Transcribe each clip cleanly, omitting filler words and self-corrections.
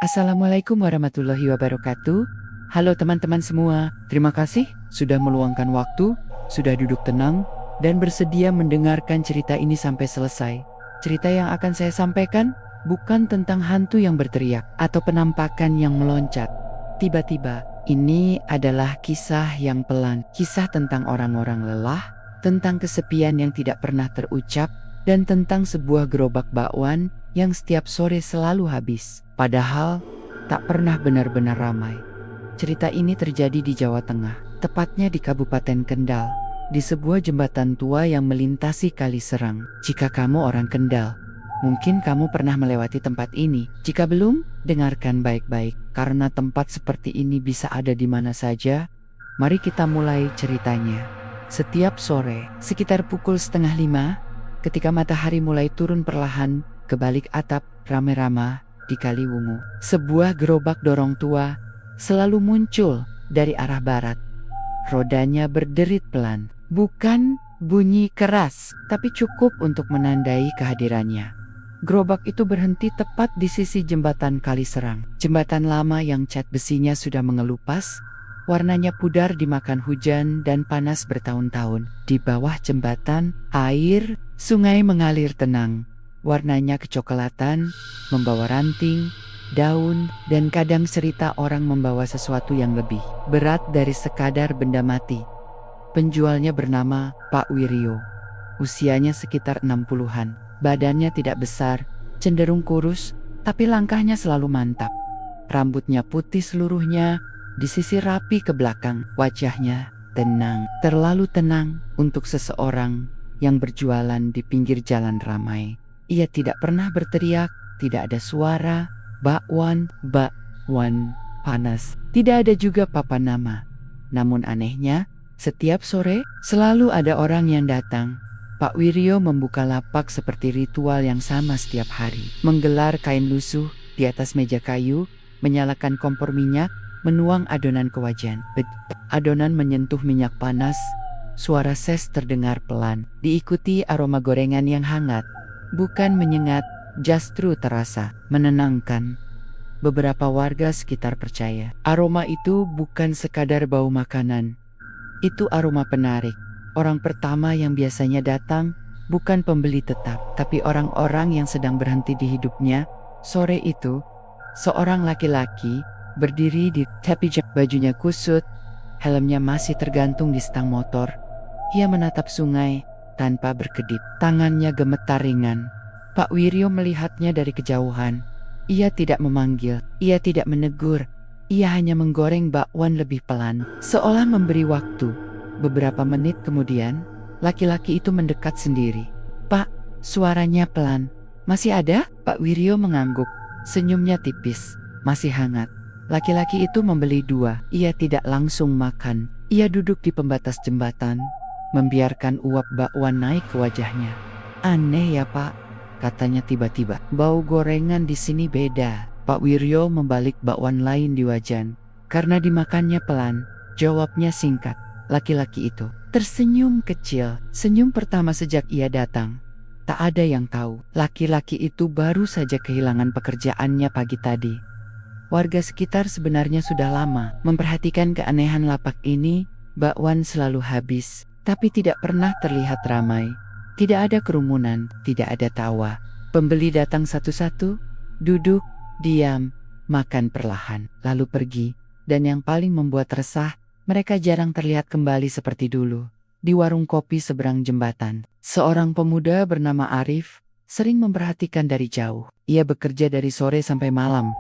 Assalamualaikum warahmatullahi wabarakatuh. Halo teman-teman semua, terima kasih sudah meluangkan waktu, sudah duduk tenang, dan bersedia mendengarkan cerita ini sampai selesai. Cerita yang akan saya sampaikan bukan tentang hantu yang berteriak atau penampakan yang meloncat. Tiba-tiba, ini adalah kisah yang pelan, kisah tentang orang-orang lelah, tentang kesepian yang tidak pernah terucap, dan tentang sebuah gerobak bakwan yang setiap sore selalu habis, padahal tak pernah benar-benar ramai. Cerita ini terjadi di Jawa Tengah, tepatnya di Kabupaten Kendal, di sebuah jembatan tua yang melintasi Kali Serang. Jika kamu orang Kendal, mungkin kamu pernah melewati tempat ini. Jika belum, dengarkan baik-baik, karena tempat seperti ini bisa ada di mana saja. Mari kita mulai ceritanya. Setiap sore, sekitar pukul 4:30, ketika matahari mulai turun perlahan ke balik atap rame-rama di Kali Wungu, sebuah gerobak dorong tua selalu muncul dari arah barat. Rodanya berderit pelan, bukan bunyi keras, tapi cukup untuk menandai kehadirannya. Gerobak itu berhenti tepat di sisi jembatan Kali Serang. Jembatan lama yang cat besinya sudah mengelupas, warnanya pudar dimakan hujan dan panas bertahun-tahun. Di bawah jembatan, air sungai mengalir tenang. Warnanya kecoklatan, membawa ranting, daun, dan kadang cerita orang membawa sesuatu yang lebih berat dari sekadar benda mati. Penjualnya bernama Pak Wiryo. Usianya sekitar 60-an. Badannya tidak besar, cenderung kurus, tapi langkahnya selalu mantap. Rambutnya putih seluruhnya, disisir rapi ke belakang. Wajahnya tenang, terlalu tenang untuk seseorang yang berjualan di pinggir jalan ramai. Ia tidak pernah berteriak, tidak ada suara, bakwan, panas. Tidak ada juga papan nama. Namun anehnya, setiap sore selalu ada orang yang datang. Pak Wiryo membuka lapak seperti ritual yang sama setiap hari. Menggelar kain lusuh di atas meja kayu, menyalakan kompor minyak, menuang adonan ke wajan. Adonan menyentuh minyak panas, suara ses terdengar pelan, diikuti aroma gorengan yang hangat. Bukan menyengat, justru terasa menenangkan. Beberapa warga sekitar percaya, aroma itu bukan sekadar bau makanan. Itu aroma penarik. Orang pertama yang biasanya datang bukan pembeli tetap, tapi orang-orang yang sedang berhenti di hidupnya. Sore itu, seorang laki-laki berdiri di tepi bajunya kusut, helmnya masih tergantung di stang motor. Ia menatap sungai tanpa berkedip, tangannya gemetar ringan. Pak Wiryo melihatnya dari kejauhan. Ia tidak memanggil, ia tidak menegur, ia hanya menggoreng bakwan lebih pelan, seolah memberi waktu. Beberapa menit kemudian, laki-laki itu mendekat sendiri. "Pak," suaranya pelan. "Masih ada?" Pak Wiryo mengangguk, senyumnya tipis, masih hangat. Laki-laki itu membeli 2, ia tidak langsung makan. Ia duduk di pembatas jembatan, membiarkan uap bakwan naik ke wajahnya. "Aneh ya Pak," katanya tiba-tiba. "Bau gorengan di sini beda." Pak Wiryo membalik bakwan lain di wajan. Karena dimakannya pelan, jawabnya singkat. Laki-laki itu tersenyum kecil, senyum pertama sejak ia datang. Tak ada yang tahu, laki-laki itu baru saja kehilangan pekerjaannya pagi tadi. Warga sekitar sebenarnya sudah lama memperhatikan keanehan lapak ini. Bakwan selalu habis, tapi tidak pernah terlihat ramai. Tidak ada kerumunan, tidak ada tawa. Pembeli datang satu-satu, duduk, diam, makan perlahan, lalu pergi. Dan yang paling membuat resah, mereka jarang terlihat kembali seperti dulu. Di warung kopi seberang jembatan, seorang pemuda bernama Arif sering memperhatikan dari jauh. Ia bekerja dari sore sampai malam,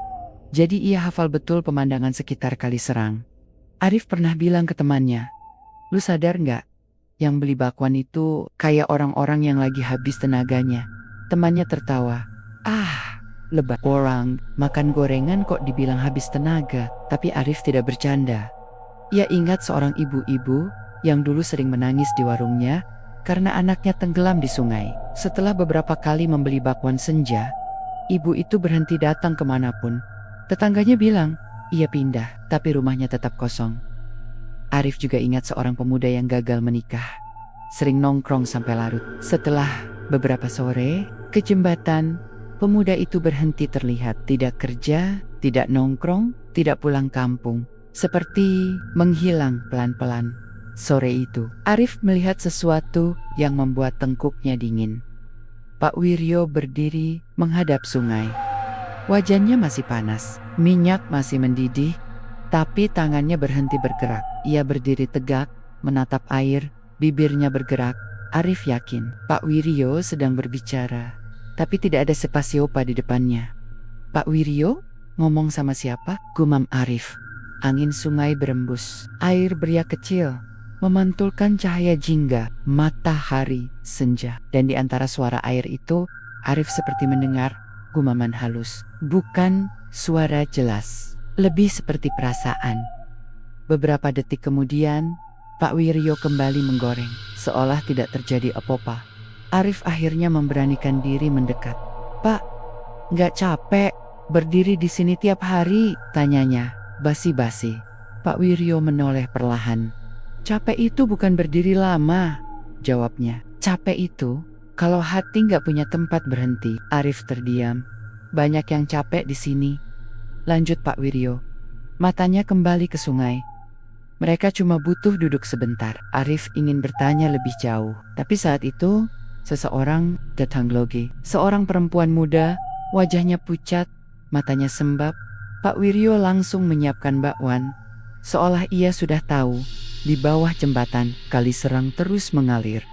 jadi ia hafal betul pemandangan sekitar Kali Serang. Arif pernah bilang ke temannya, "Lu sadar nggak? Yang beli bakwan itu kayak orang-orang yang lagi habis tenaganya." Temannya tertawa. "Ah, lebay. Orang makan gorengan kok dibilang habis tenaga?" Tapi Arif tidak bercanda. Ia ingat seorang ibu-ibu yang dulu sering menangis di warungnya karena anaknya tenggelam di sungai. Setelah beberapa kali membeli bakwan senja, ibu itu berhenti datang kemanapun. Tetangganya bilang, ia pindah, tapi rumahnya tetap kosong. Arif juga ingat seorang pemuda yang gagal menikah, sering nongkrong sampai larut. Setelah beberapa sore, ke jembatan, Pemuda itu berhenti terlihat, tidak kerja, tidak nongkrong, tidak pulang kampung. Seperti menghilang pelan-pelan. Sore itu, Arif melihat sesuatu yang membuat tengkuknya dingin. Pak Wiryo berdiri menghadap sungai. Wajahnya masih panas, minyak masih mendidih, tapi tangannya berhenti bergerak. Ia berdiri tegak, menatap air, bibirnya bergerak. Arif yakin Pak Wiryo sedang berbicara, tapi tidak ada spasiupa di depannya. Pak Wiryo? Ngomong sama siapa? Gumam Arif. Angin sungai berembus, air beriak kecil, memantulkan cahaya jingga, matahari, senja. Dan di antara suara air itu, Arif seperti mendengar gumaman halus. Bukan suara jelas, lebih seperti perasaan. Beberapa detik kemudian, Pak Wiryo kembali menggoreng, seolah tidak terjadi apa-apa. Arif akhirnya memberanikan diri mendekat. Pak, nggak capek berdiri di sini tiap hari? Tanyanya, basi-basi. Pak Wiryo menoleh perlahan. Capek itu bukan berdiri lama, jawabnya. Capek itu kalau hati nggak punya tempat berhenti. Arif terdiam. Banyak yang capek di sini, lanjut Pak Wiryo. Matanya kembali ke sungai. Mereka cuma butuh duduk sebentar. Arif ingin bertanya lebih jauh, tapi saat itu seseorang datang lagi. Seorang perempuan muda, wajahnya pucat, matanya sembab. Pak Wiryo langsung menyiapkan bakwan, seolah ia sudah tahu. Di bawah jembatan, Kali Serang terus mengalir.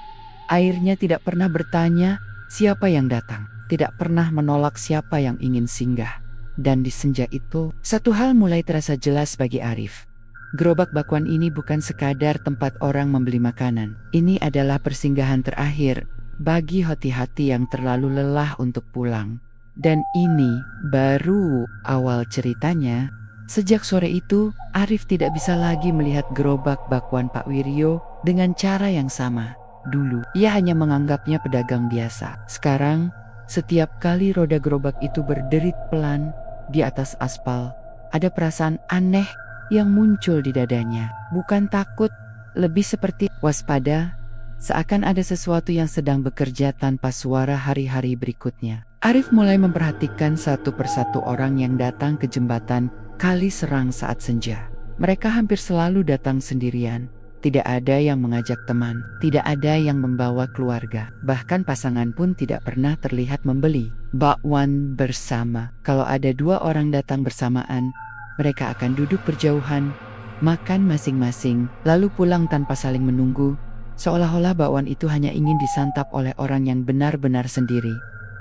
Airnya tidak pernah bertanya siapa yang datang, tidak pernah menolak siapa yang ingin singgah. Dan di senja itu, satu hal mulai terasa jelas bagi Arif. Gerobak bakwan ini bukan sekadar tempat orang membeli makanan. Ini adalah persinggahan terakhir bagi hati-hati yang terlalu lelah untuk pulang. Dan ini baru awal ceritanya. Sejak sore itu, Arif tidak bisa lagi melihat gerobak bakwan Pak Wiryo dengan cara yang sama. Dulu, ia hanya menganggapnya pedagang biasa. Sekarang, setiap kali roda gerobak itu berderit pelan di atas aspal, ada perasaan aneh yang muncul di dadanya. Bukan takut, lebih seperti waspada, seakan ada sesuatu yang sedang bekerja tanpa suara hari-hari berikutnya. Arif mulai memperhatikan satu persatu orang yang datang ke jembatan Kali Serang saat senja. Mereka hampir selalu datang sendirian. Tidak ada yang mengajak teman, tidak ada yang membawa keluarga. Bahkan pasangan pun tidak pernah terlihat membeli bakwan bersama. Kalau ada dua orang datang bersamaan, mereka akan duduk berjauhan, makan masing-masing, lalu pulang tanpa saling menunggu, seolah-olah bakwan itu hanya ingin disantap oleh orang yang benar-benar sendiri.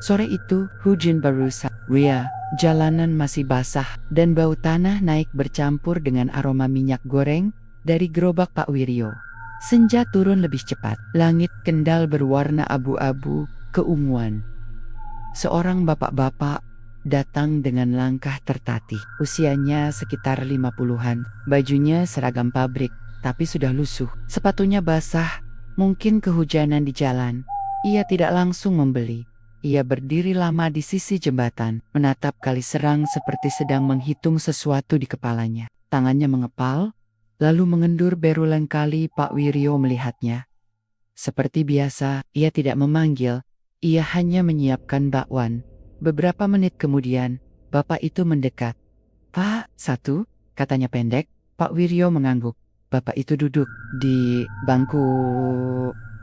Sore itu, hujan baru ria, jalanan masih basah, dan bau tanah naik bercampur dengan aroma minyak goreng dari gerobak Pak Wiryo. Senja turun lebih cepat, langit kendal berwarna abu-abu, keunguan. Seorang bapak-bapak datang dengan langkah tertatih. Usianya sekitar 50-an, bajunya seragam pabrik, tapi sudah lusuh. Sepatunya basah, mungkin kehujanan di jalan. Ia tidak langsung membeli. Ia berdiri lama di sisi jembatan, menatap Kali Serang seperti sedang menghitung sesuatu di kepalanya. Tangannya mengepal, lalu mengendur berulang kali. Pak Wiryo melihatnya. Seperti biasa, ia tidak memanggil, ia hanya menyiapkan bakwan. Beberapa menit kemudian, bapak itu mendekat. Pak, satu, katanya pendek. Pak Wiryo mengangguk. Bapak itu duduk di bangku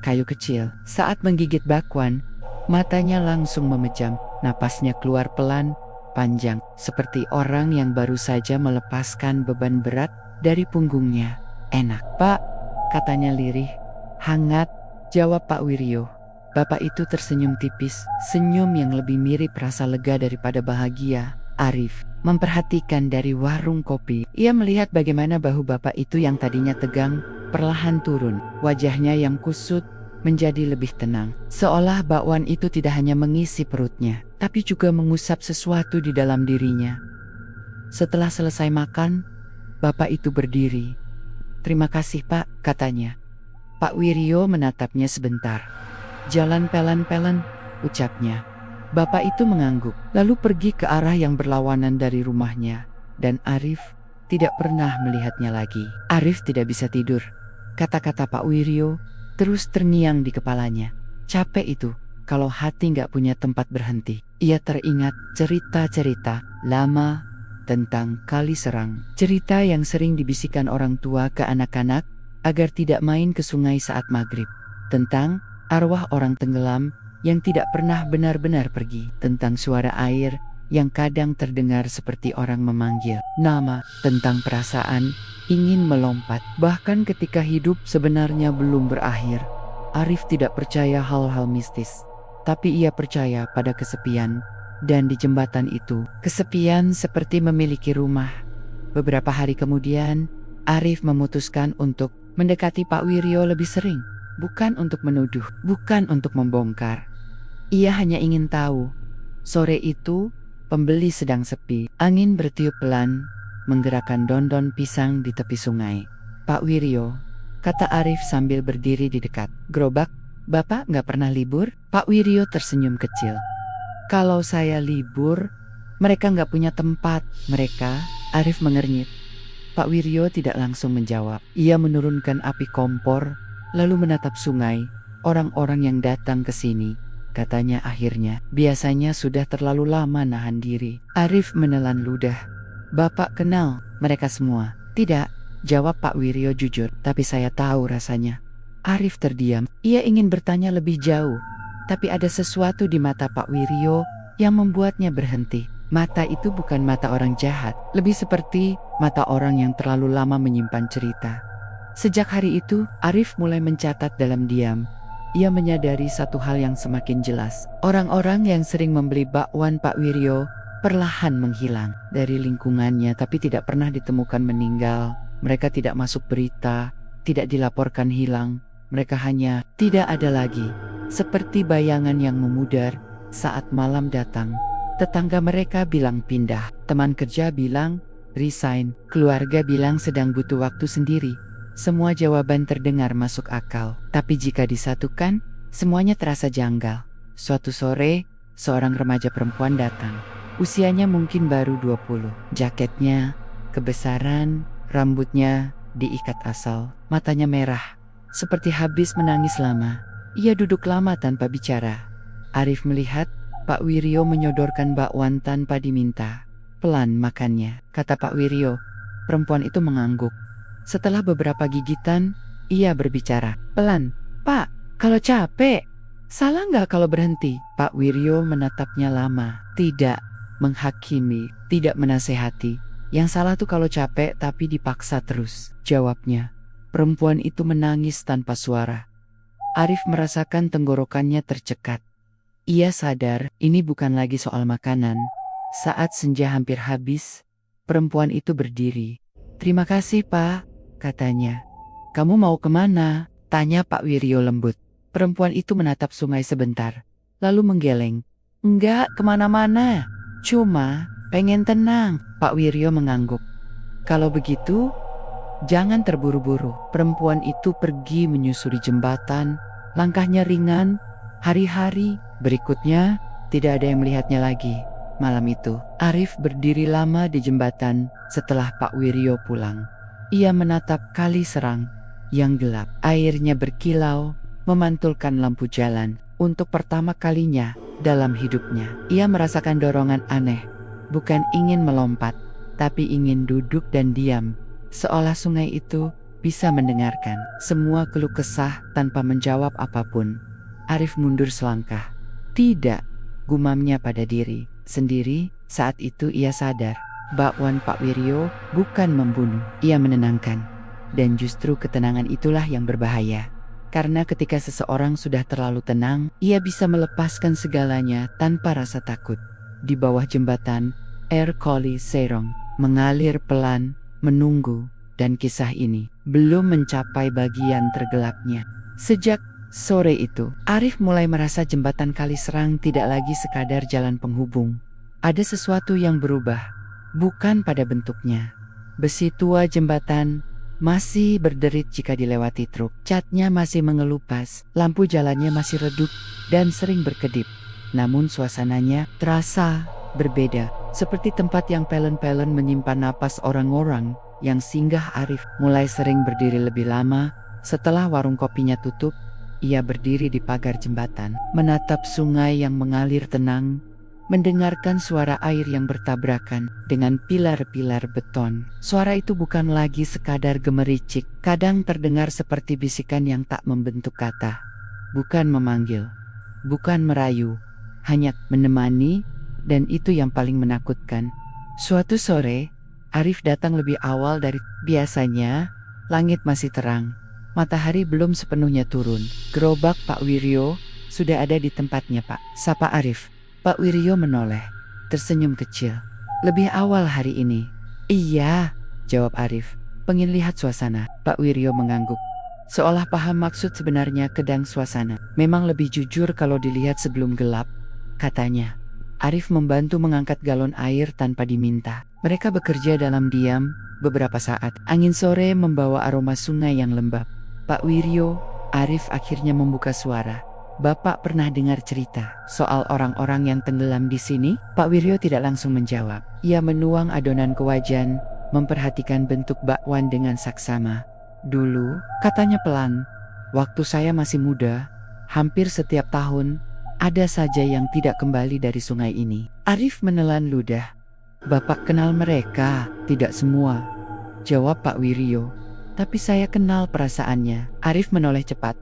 kayu kecil. Saat menggigit bakwan, matanya langsung memejam. Napasnya keluar pelan, panjang, seperti orang yang baru saja melepaskan beban berat dari punggungnya. Enak, Pak, katanya lirih. Hangat, jawab Pak Wiryo. Bapak itu tersenyum tipis, senyum yang lebih mirip rasa lega daripada bahagia. Arif memperhatikan dari warung kopi. Ia melihat bagaimana bahu bapak itu yang tadinya tegang, perlahan turun. Wajahnya yang kusut menjadi lebih tenang. Seolah bakwan itu tidak hanya mengisi perutnya, tapi juga mengusap sesuatu di dalam dirinya. Setelah selesai makan, bapak itu berdiri. Terima kasih, Pak, katanya. Pak Wiryo menatapnya sebentar. Jalan pelan-pelan, ucapnya. Bapak itu mengangguk, lalu pergi ke arah yang berlawanan dari rumahnya. Dan Arif tidak pernah melihatnya lagi. Arif tidak bisa tidur. Kata-kata Pak Wiryo terus terngiang di kepalanya. Capek itu, kalau hati nggak punya tempat berhenti. Ia teringat cerita-cerita lama tentang Kali Serang. Cerita yang sering dibisikkan orang tua ke anak-anak agar tidak main ke sungai saat maghrib. Tentang arwah orang tenggelam yang tidak pernah benar-benar pergi. Tentang suara air yang kadang terdengar seperti orang memanggil nama. Tentang perasaan ingin melompat. Bahkan ketika hidup sebenarnya belum berakhir, Arif tidak percaya hal-hal mistis. Tapi ia percaya pada kesepian. Dan di jembatan itu, kesepian seperti memiliki rumah. Beberapa hari kemudian, Arif memutuskan untuk mendekati Pak Wiryo lebih sering. Bukan untuk menuduh, bukan untuk membongkar. Ia hanya ingin tahu. Sore itu, pembeli sedang sepi. Angin bertiup pelan, menggerakkan daun-daun pisang di tepi sungai. "Pak Wiryo," kata Arif sambil berdiri di dekat gerobak, "Bapak nggak pernah libur?" Pak Wiryo tersenyum kecil. "Kalau saya libur, mereka nggak punya tempat." "Mereka?" Arif mengernyit. Pak Wiryo tidak langsung menjawab. Ia menurunkan api kompor, lalu menatap sungai. "Orang-orang yang datang ke sini," katanya akhirnya, "biasanya sudah terlalu lama nahan diri." Arif menelan ludah. "Bapak kenal mereka semua?" "Tidak," jawab Pak Wiryo jujur, "tapi saya tahu rasanya." Arif terdiam. Ia ingin bertanya lebih jauh, tapi ada sesuatu di mata Pak Wiryo yang membuatnya berhenti. Mata itu bukan mata orang jahat, lebih seperti mata orang yang terlalu lama menyimpan cerita. Sejak hari itu, Arif mulai mencatat dalam diam. Ia menyadari satu hal yang semakin jelas. Orang-orang yang sering membeli bakwan Pak Wiryo perlahan menghilang dari lingkungannya, tapi tidak pernah ditemukan meninggal. Mereka tidak masuk berita, tidak dilaporkan hilang. Mereka hanya tidak ada lagi. Seperti bayangan yang memudar saat malam datang. Tetangga mereka bilang pindah, teman kerja bilang resign, keluarga bilang sedang butuh waktu sendiri. Semua jawaban terdengar masuk akal, tapi jika disatukan, semuanya terasa janggal. Suatu sore, seorang remaja perempuan datang. Usianya mungkin baru 20. Jaketnya kebesaran, rambutnya diikat asal, matanya merah, seperti habis menangis lama. Ia duduk lama tanpa bicara. Arif melihat Pak Wiryo menyodorkan bakwan tanpa diminta. "Pelan makannya," kata Pak Wiryo. Perempuan itu mengangguk. Setelah beberapa gigitan, ia berbicara. "Pelan, Pak, kalau capek. Salah nggak kalau berhenti?" Pak Wiryo menatapnya lama. Tidak menghakimi, tidak menasehati. "Yang salah tuh kalau capek tapi dipaksa terus," jawabnya. Perempuan itu menangis tanpa suara. Arif merasakan tenggorokannya tercekat. Ia sadar ini bukan lagi soal makanan. Saat senja hampir habis, perempuan itu berdiri. "Terima kasih, Pak," katanya. "Kamu mau kemana?" tanya Pak Wiryo lembut. Perempuan itu menatap sungai sebentar, lalu menggeleng. "Enggak kemana-mana, cuma pengen tenang." Pak Wiryo mengangguk. "Kalau begitu, jangan terburu-buru." Perempuan itu pergi menyusuri jembatan, langkahnya ringan. Hari-hari berikutnya, tidak ada yang melihatnya lagi. Malam itu, Arif berdiri lama di jembatan setelah Pak Wiryo pulang. Ia menatap Kali Serang yang gelap. Airnya berkilau, memantulkan lampu jalan. Untuk pertama kalinya dalam hidupnya, ia merasakan dorongan aneh. Bukan ingin melompat, tapi ingin duduk dan diam. Seolah sungai itu bisa mendengarkan semua keluh kesah tanpa menjawab apapun. Arif mundur selangkah. "Tidak," gumamnya pada diri sendiri. Saat itu ia sadar, bakwan Pak Wiryo bukan membunuh, ia menenangkan. Dan justru ketenangan itulah yang berbahaya. Karena ketika seseorang sudah terlalu tenang, ia bisa melepaskan segalanya tanpa rasa takut. Di bawah jembatan, air Kali Serang mengalir pelan, menunggu, dan kisah ini belum mencapai bagian tergelapnya. Sejak sore itu, Arif mulai merasa jembatan Kali Serang tidak lagi sekadar jalan penghubung. Ada sesuatu yang berubah, bukan pada bentuknya. Besi tua jembatan masih berderit jika dilewati truk. Catnya masih mengelupas, lampu jalannya masih redup dan sering berkedip. Namun suasananya terasa berbeda, seperti tempat yang pelen-pelen menyimpan napas orang-orang yang singgah. Arif mulai sering berdiri lebih lama setelah warung kopinya tutup. Ia berdiri di pagar jembatan, menatap sungai yang mengalir tenang, mendengarkan suara air yang bertabrakan dengan pilar-pilar beton. Suara itu bukan lagi sekadar gemericik, kadang terdengar seperti bisikan yang tak membentuk kata. Bukan memanggil, bukan merayu, hanya menemani, dan itu yang paling menakutkan. Suatu sore, Arif datang lebih awal dari biasanya. Langit masih terang, matahari belum sepenuhnya turun. Gerobak Pak Wiryo sudah ada di tempatnya, Pak, sapa Arif. Pak Wiryo menoleh, tersenyum kecil. Lebih awal hari ini? Iya, jawab Arif. Pengen lihat suasana. Pak Wiryo mengangguk, seolah paham maksud sebenarnya kedang suasana. Memang lebih jujur kalau dilihat sebelum gelap, katanya. Arif membantu mengangkat galon air tanpa diminta. Mereka bekerja dalam diam. Beberapa saat, angin sore membawa aroma sungai yang lembab. Pak Wiryo, Arif akhirnya membuka suara. Bapak pernah dengar cerita soal orang-orang yang tenggelam di sini? Pak Wiryo tidak langsung menjawab. Ia menuang adonan ke wajan, memperhatikan bentuk bakwan dengan saksama. Dulu, katanya pelan, waktu saya masih muda, hampir setiap tahun, ada saja yang tidak kembali dari sungai ini. Arif menelan ludah. Bapak kenal mereka? Tidak semua, jawab Pak Wiryo. Tapi saya kenal perasaannya. Arif menoleh cepat.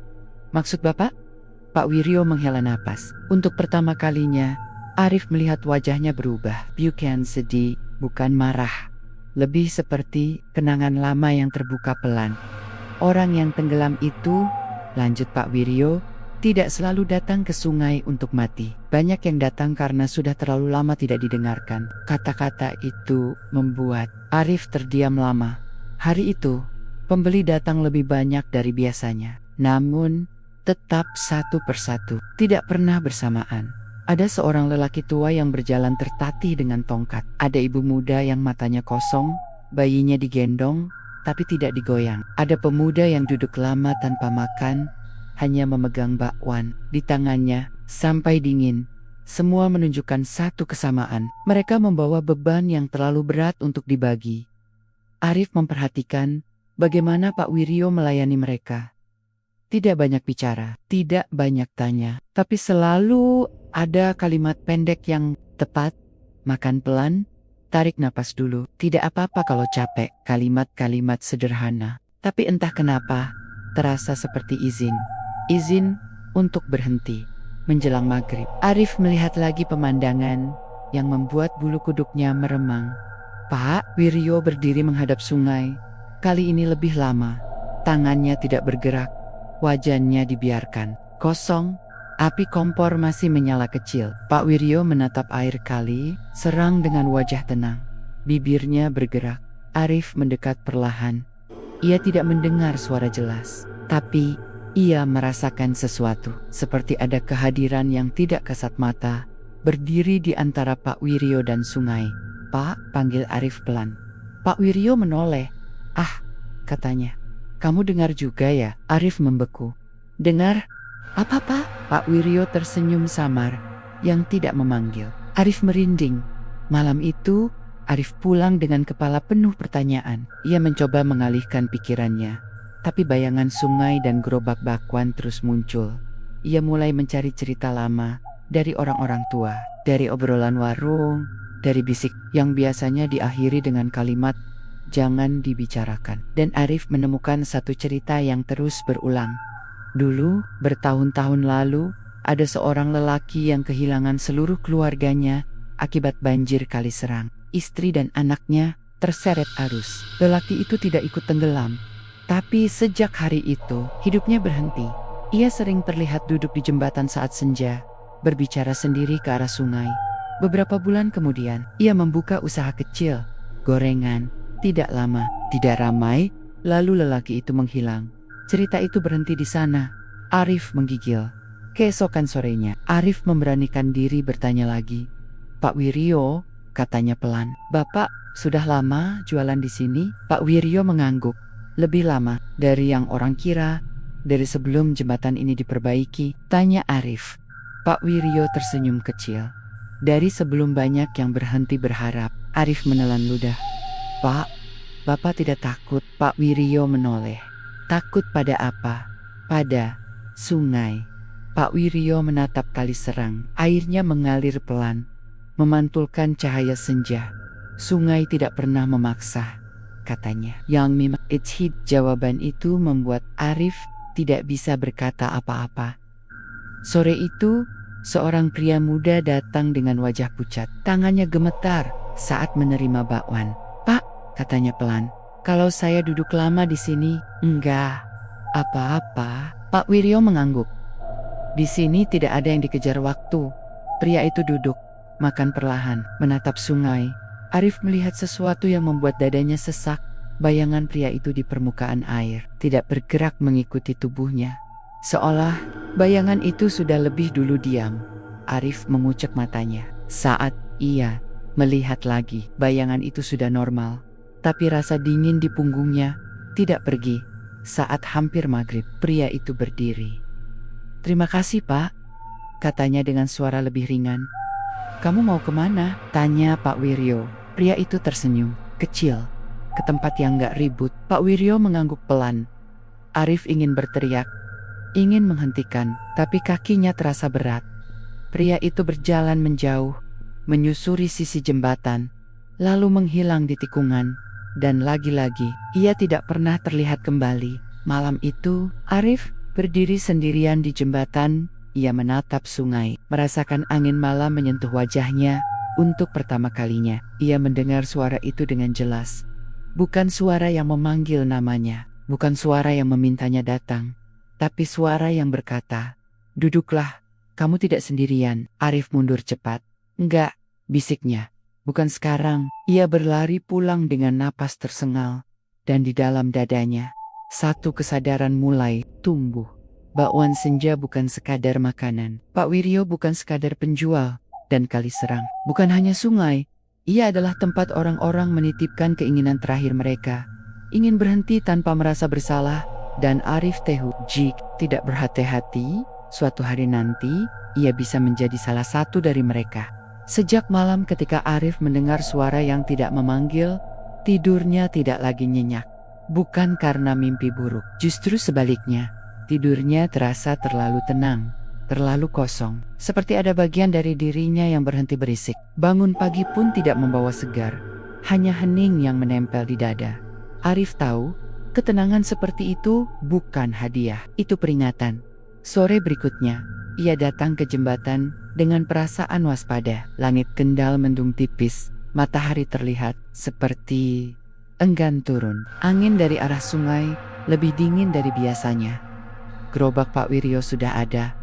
Maksud Bapak? Pak Wiryo menghela napas. Untuk pertama kalinya, Arif melihat wajahnya berubah. Bukan sedih, bukan marah. Lebih seperti kenangan lama yang terbuka pelan. Orang yang tenggelam itu, lanjut Pak Wiryo, tidak selalu datang ke sungai untuk mati. Banyak yang datang karena sudah terlalu lama tidak didengarkan. Kata-kata itu membuat Arif terdiam lama. Hari itu, pembeli datang lebih banyak dari biasanya. Namun, tetap satu persatu, tidak pernah bersamaan. Ada seorang lelaki tua yang berjalan tertatih dengan tongkat. Ada ibu muda yang matanya kosong, bayinya digendong, tapi tidak digoyang. Ada pemuda yang duduk lama tanpa makan, hanya memegang bakwan di tangannya sampai dingin. Semua menunjukkan satu kesamaan. Mereka membawa beban yang terlalu berat untuk dibagi. Arif memperhatikan bagaimana Pak Wiryo melayani mereka. Tidak banyak bicara, tidak banyak tanya, tapi selalu ada kalimat pendek yang tepat. Makan pelan, tarik napas dulu. Tidak apa-apa kalau capek. Kalimat-kalimat sederhana, tapi entah kenapa terasa seperti izin. Izin untuk berhenti. Menjelang maghrib, Arif melihat lagi pemandangan yang membuat bulu kuduknya meremang. Pak Wiryo berdiri menghadap sungai. Kali ini lebih lama. Tangannya tidak bergerak. Wajahnya dibiarkan kosong. Api kompor masih menyala kecil. Pak Wiryo menatap air kali, serang dengan wajah tenang. Bibirnya bergerak. Arif mendekat perlahan. Ia tidak mendengar suara jelas, tapi ia merasakan sesuatu, seperti ada kehadiran yang tidak kasat mata, berdiri di antara Pak Wiryo dan sungai. Pak, panggil Arif pelan. Pak Wiryo menoleh. Ah, katanya. Kamu dengar juga ya? Arif membeku. Dengar? Apa, Pak? Pak Wiryo tersenyum samar, yang tidak memanggil. Arif merinding. Malam itu, Arif pulang dengan kepala penuh pertanyaan. Ia mencoba mengalihkan pikirannya. Tapi bayangan sungai dan gerobak bakwan terus muncul. Ia mulai mencari cerita lama dari orang-orang tua, dari obrolan warung, dari bisik yang biasanya diakhiri dengan kalimat jangan dibicarakan. Dan Arif menemukan satu cerita yang terus berulang. Dulu, bertahun-tahun lalu, ada seorang lelaki yang kehilangan seluruh keluarganya akibat banjir Kali Serang. Istri dan anaknya terseret arus. Lelaki itu tidak ikut tenggelam. Tapi sejak hari itu, hidupnya berhenti. Ia sering terlihat duduk di jembatan saat senja, berbicara sendiri ke arah sungai. Beberapa bulan kemudian, ia membuka usaha kecil, gorengan. Tidak lama, tidak ramai, lalu lelaki itu menghilang. Cerita itu berhenti di sana. Arif menggigil. Keesokan sorenya, Arif memberanikan diri bertanya lagi. Pak Wiryo, katanya pelan. Bapak sudah lama jualan di sini? Pak Wiryo mengangguk. Lebih lama dari yang orang kira, dari sebelum jembatan ini diperbaiki, tanya Arif. Pak Wiryo tersenyum kecil. Dari sebelum banyak yang berhenti berharap, Arif menelan ludah. Pak, Bapak tidak takut? Pak Wiryo menoleh. Takut pada apa? Pada Sungai. Pak Wiryo menatap Kali Serang. Airnya mengalir pelan, memantulkan cahaya senja. Sungai tidak pernah memaksa, katanya. Yang Mima, it's hit. Jawaban itu membuat Arif tidak bisa berkata apa-apa. Sore itu, seorang pria muda datang dengan wajah pucat. Tangannya gemetar saat menerima bakwan. Pak, katanya pelan, kalau saya duduk lama di sini, enggak apa-apa. Pak Wiryo mengangguk. Di sini tidak ada yang dikejar waktu. Pria itu duduk, makan perlahan, menatap sungai. Arif melihat sesuatu yang membuat dadanya sesak. Bayangan pria itu di permukaan air, tidak bergerak mengikuti tubuhnya. Seolah bayangan itu sudah lebih dulu diam. Arif mengucek matanya. Saat ia melihat lagi, bayangan itu sudah normal. Tapi rasa dingin di punggungnya tidak pergi. Saat hampir maghrib, pria itu berdiri. Terima kasih, Pak, katanya dengan suara lebih ringan. Kamu mau kemana? Tanya Pak Wiryo. Pria itu tersenyum, kecil, ke tempat yang gak ribut. Pak Wiryo mengangguk pelan. Arif ingin berteriak, ingin menghentikan, tapi kakinya terasa berat. Pria itu berjalan menjauh, menyusuri sisi jembatan, lalu menghilang di tikungan. Dan lagi-lagi, ia tidak pernah terlihat kembali. Malam itu, Arif berdiri sendirian di jembatan. Ia menatap sungai, merasakan angin malam menyentuh wajahnya. Untuk pertama kalinya, ia mendengar suara itu dengan jelas. Bukan suara yang memanggil namanya, bukan suara yang memintanya datang, tapi suara yang berkata, "Duduklah, kamu tidak sendirian." Arif mundur cepat. "Enggak," bisiknya. "Bukan sekarang." Ia berlari pulang dengan napas tersengal, dan di dalam dadanya, satu kesadaran mulai tumbuh. Bakwan senja bukan sekadar makanan. Pak Wiryo bukan sekadar penjual. Dan Kali Serang bukan hanya sungai. Ia adalah tempat orang-orang menitipkan keinginan terakhir mereka. Ingin berhenti tanpa merasa bersalah. Dan Arif tahu, jika tidak berhati-hati, suatu hari nanti, ia bisa menjadi salah satu dari mereka. Sejak malam ketika Arif mendengar suara yang tidak memanggil, tidurnya tidak lagi nyenyak. Bukan karena mimpi buruk, justru sebaliknya. Tidurnya terasa terlalu tenang, terlalu kosong, seperti ada bagian dari dirinya yang berhenti berisik. Bangun pagi pun tidak membawa segar, hanya hening yang menempel di dada. Arif tahu, ketenangan seperti itu bukan hadiah, itu peringatan. Sore berikutnya, ia datang ke jembatan dengan perasaan waspada. Langit kendal mendung tipis, matahari terlihat seperti enggan turun. Angin dari arah sungai lebih dingin dari biasanya. Gerobak Pak Wiryo sudah ada,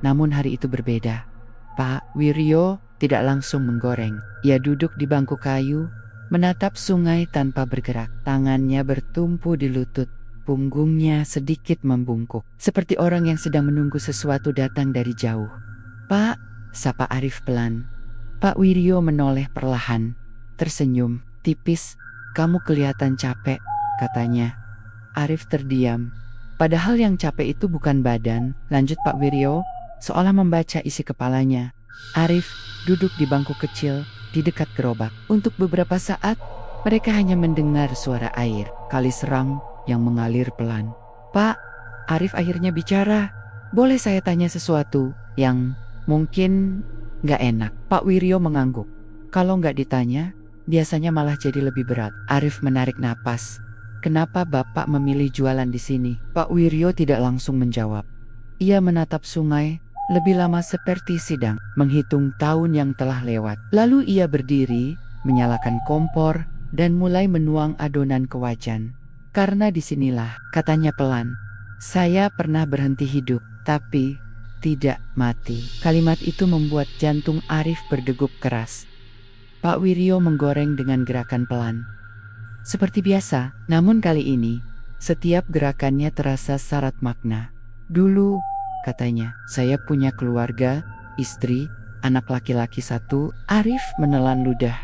namun hari itu berbeda. Pak Wiryo tidak langsung menggoreng. Ia duduk di bangku kayu, menatap sungai tanpa bergerak. Tangannya bertumpu di lutut, punggungnya sedikit membungkuk, seperti orang yang sedang menunggu sesuatu datang dari jauh. "Pak," sapa Arif pelan. Pak Wiryo menoleh perlahan, tersenyum tipis. "Kamu kelihatan capek," katanya. Arif terdiam. Padahal yang capek itu bukan badan, lanjut Pak Wiryo, seolah membaca isi kepalanya. Arif duduk di bangku kecil di dekat gerobak. Untuk beberapa saat, mereka hanya mendengar suara air, Kali Serang yang mengalir pelan. "Pak," Arif akhirnya bicara, "boleh saya tanya sesuatu yang mungkin gak enak?" Pak Wiryo mengangguk. "Kalau gak ditanya, biasanya malah jadi lebih berat." Arif menarik napas. "Kenapa Bapak memilih jualan di sini?" Pak Wiryo tidak langsung menjawab. Ia menatap sungai, lebih lama seperti sidang, menghitung tahun yang telah lewat. Lalu ia berdiri, menyalakan kompor, dan mulai menuang adonan ke wajan. "Karena disinilah," katanya pelan, "saya pernah berhenti hidup, tapi tidak mati." Kalimat itu membuat jantung Arif berdegup keras. Pak Wiryo menggoreng dengan gerakan pelan, seperti biasa, namun kali ini, setiap gerakannya terasa syarat makna. "Dulu," katanya, "saya punya keluarga, istri, anak laki-laki 1. Arif menelan ludah.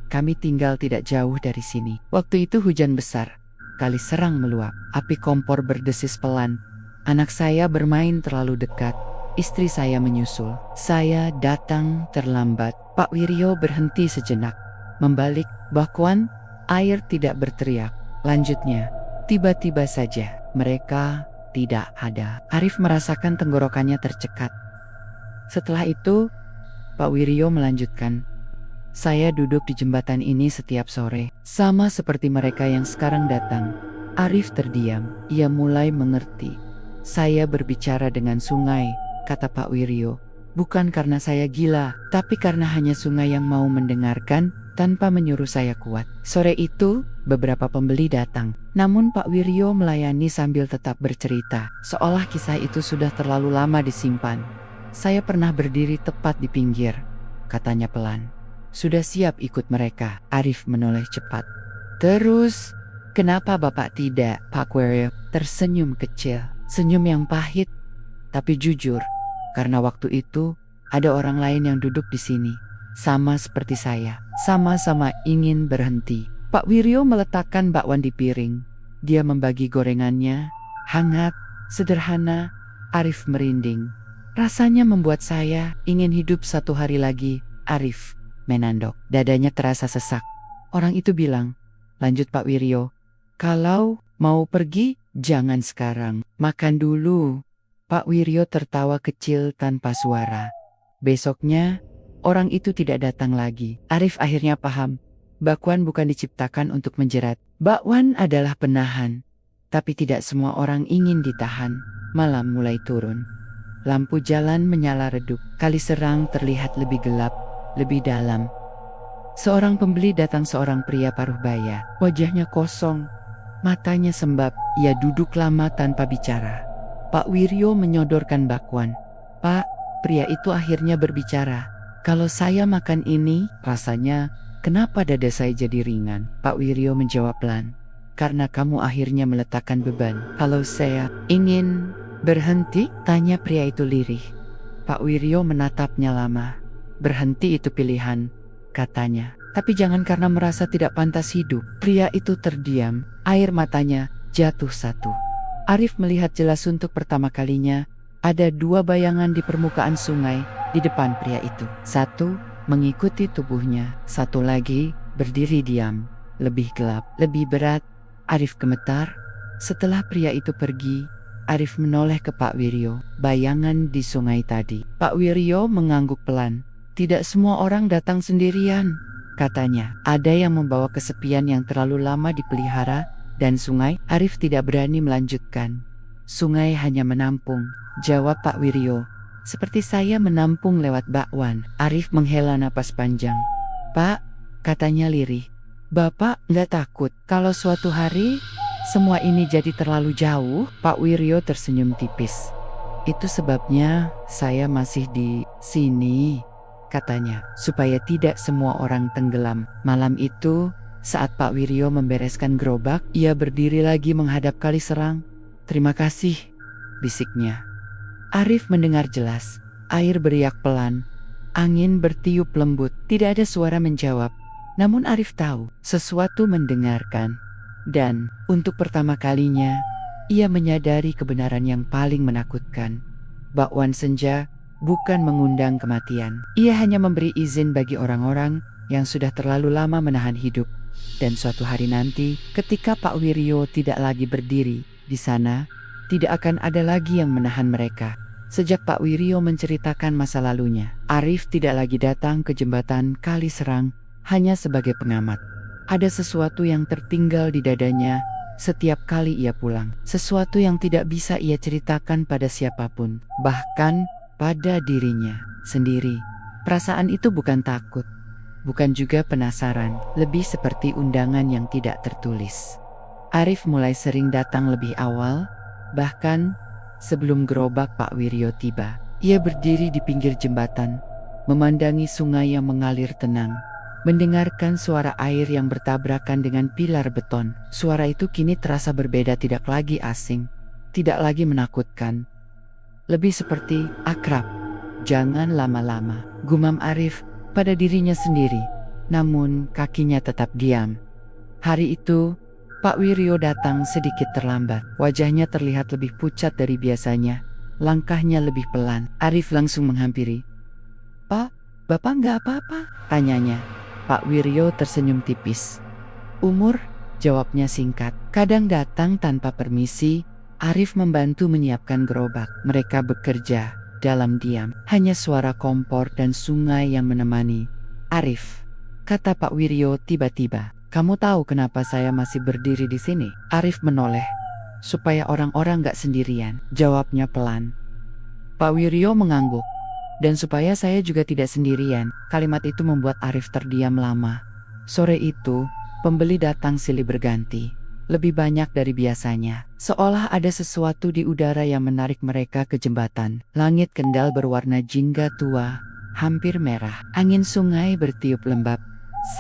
"Kami tinggal tidak jauh dari sini." Waktu itu hujan besar, Kali Serang meluap, api kompor berdesis pelan. "Anak saya bermain terlalu dekat, istri saya menyusul. Saya datang terlambat." Pak Wiryo berhenti sejenak, membalik bakwan. Air tidak berteriak. Lanjutnya, tiba-tiba saja, mereka Tidak ada. Arif merasakan tenggorokannya tercekat. Setelah itu, Pak Wiryo melanjutkan. Saya duduk di jembatan ini setiap sore, sama seperti mereka yang sekarang datang. Arif terdiam. Ia mulai mengerti. Saya berbicara dengan sungai, kata Pak Wiryo. Bukan karena saya gila, tapi karena hanya sungai yang mau mendengarkan tanpa menyuruh saya kuat. Sore itu, beberapa pembeli datang. Namun Pak Wiryo melayani sambil tetap bercerita, seolah kisah itu sudah terlalu lama disimpan. Saya pernah berdiri tepat di pinggir, katanya pelan. Sudah siap ikut mereka. Arif menoleh cepat. Terus, kenapa Bapak tidak? Pak Wiryo tersenyum kecil, senyum yang pahit, tapi jujur, karena waktu itu ada orang lain yang duduk di sini. Sama seperti saya, sama-sama ingin berhenti. Pak Wiryo meletakkan bakwan di piring. Dia membagi gorengannya, hangat, sederhana. Arif merinding. Rasanya membuat saya ingin hidup satu hari lagi. Arif menandok, dadanya terasa sesak. Orang itu bilang, lanjut Pak Wiryo, kalau mau pergi, jangan sekarang, makan dulu. Pak Wiryo tertawa kecil tanpa suara. Besoknya, orang itu tidak datang lagi. Arif akhirnya paham, bakwan bukan diciptakan untuk menjerat. Bakwan adalah penahan. Tapi tidak semua orang ingin ditahan. Malam mulai turun. Lampu jalan menyala redup. Kali Serang terlihat lebih gelap, lebih dalam. Seorang pembeli datang, seorang pria paruh baya. Wajahnya kosong, matanya sembab. Ia duduk lama tanpa bicara. Pak Wiryo menyodorkan bakwan. Pak, pria itu akhirnya berbicara. Kalau saya makan ini, rasanya, kenapa dada saya jadi ringan? Pak Wiryo menjawab pelan. Karena kamu akhirnya meletakkan beban. Kalau saya ingin berhenti? Tanya pria itu lirih. Pak Wiryo menatapnya lama. Berhenti itu pilihan, katanya. Tapi jangan karena merasa tidak pantas hidup. Pria itu terdiam, air matanya jatuh satu. Arif melihat jelas untuk pertama kalinya, ada dua bayangan di permukaan sungai di depan pria itu. Satu mengikuti tubuhnya, satu lagi berdiri diam, lebih gelap, lebih berat. Arif gemetar. Setelah pria itu pergi, Arif menoleh ke Pak Wiryo. Bayangan di sungai tadi. Pak Wiryo mengangguk pelan. Tidak semua orang datang sendirian, katanya. Ada yang membawa kesepian yang terlalu lama dipelihara, dan sungai. Arif tidak berani melanjutkan. Sungai hanya menampung, jawab Pak Wiryo. Seperti saya menampung lewat bakwan. Arif menghela napas panjang. Pak, katanya lirih. Bapak nggak takut kalau suatu hari semua ini jadi terlalu jauh? Pak Wiryo tersenyum tipis. Itu sebabnya saya masih di sini, katanya, supaya tidak semua orang tenggelam. Malam itu, saat Pak Wiryo membereskan gerobak, ia berdiri lagi menghadap Kali Serang. Terima kasih, bisiknya. Arif mendengar jelas. Air beriak pelan. Angin bertiup lembut. Tidak ada suara menjawab. Namun Arif tahu, sesuatu mendengarkan. Dan, untuk pertama kalinya, ia menyadari kebenaran yang paling menakutkan. Bakwan senja bukan mengundang kematian. Ia hanya memberi izin bagi orang-orang yang sudah terlalu lama menahan hidup. Dan suatu hari nanti, ketika Pak Wiryo tidak lagi berdiri di sana, tidak akan ada lagi yang menahan mereka. Sejak Pak Wiryo menceritakan masa lalunya, Arif tidak lagi datang ke jembatan Kali Serang hanya sebagai pengamat. Ada sesuatu yang tertinggal di dadanya setiap kali ia pulang. Sesuatu yang tidak bisa ia ceritakan pada siapapun, bahkan pada dirinya sendiri. Perasaan itu bukan takut, bukan juga penasaran, lebih seperti undangan yang tidak tertulis. Arif mulai sering datang lebih awal, bahkan sebelum gerobak Pak Wiryo tiba. Ia berdiri di pinggir jembatan, memandangi sungai yang mengalir tenang, mendengarkan suara air yang bertabrakan dengan pilar beton. Suara itu kini terasa berbeda, tidak lagi asing, tidak lagi menakutkan, lebih seperti akrab. Jangan lama-lama, gumam Arif pada dirinya sendiri, namun kakinya tetap diam. Hari itu, Pak Wiryo datang sedikit terlambat. Wajahnya terlihat lebih pucat dari biasanya. Langkahnya lebih pelan. Arif langsung menghampiri. Pak, Bapak nggak apa-apa? Tanyanya. Pak Wiryo tersenyum tipis. Umur, jawabnya singkat. Kadang datang tanpa permisi, Arif membantu menyiapkan gerobak. Mereka bekerja dalam diam. Hanya suara kompor dan sungai yang menemani. Arif, kata Pak Wiryo tiba-tiba. Kamu tahu kenapa saya masih berdiri di sini? Arif menoleh. Supaya orang-orang gak sendirian. Jawabnya pelan. Pak Wiryo mengangguk. Dan supaya saya juga tidak sendirian. Kalimat itu membuat Arif terdiam lama. Sore itu, pembeli datang silih berganti. Lebih banyak dari biasanya. Seolah ada sesuatu di udara yang menarik mereka ke jembatan. Langit kendal berwarna jingga tua, hampir merah. Angin sungai bertiup lembab.